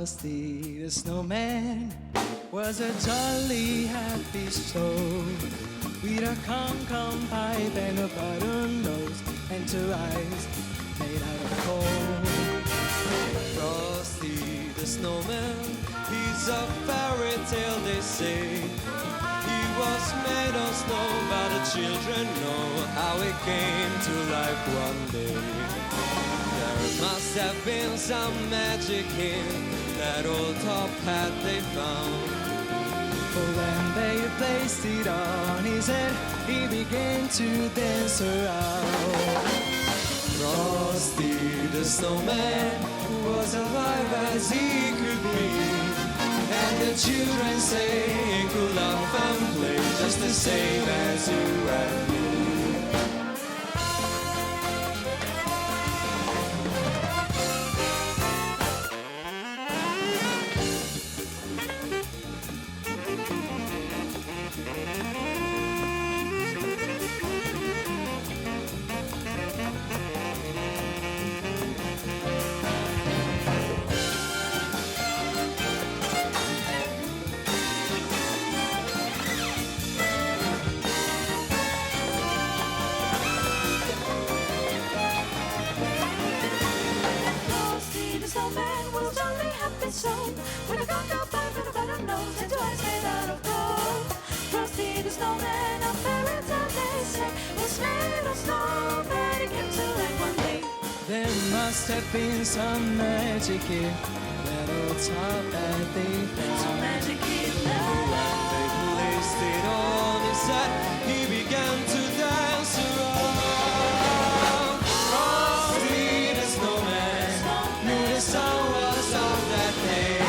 Frosty the Snowman was a jolly happy soul, with a come pipe and a button nose and two eyes made out of coal. Frosty the Snowman, he's a fairy tale they say. He was made of snow, but the children know how he came to life one day. There must have been some magic in that old top hat they found. For when they placed it on his head, he began to dance around. Frosty the Snowman was alive as he could be, and the children say he could laugh and play just the same as you and me. So, when I got up by with a button nose and two eyes made out of gold, Frosty the Snowman, a fairy tale they say, was made of snow, but he came to life one day. There must have been some magic in that old top that they found. Some magic in When love. they placed it on his head, he began to dance around. Frosty the Snowman knew the sun was up that day,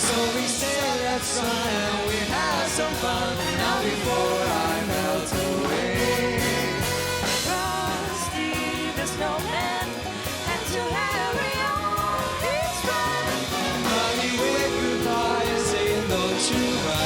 so we said let's run and we had some fun now before I melt away. Frosty the Snowman had to hurry on his run. But he waved goodbye and said don't you run.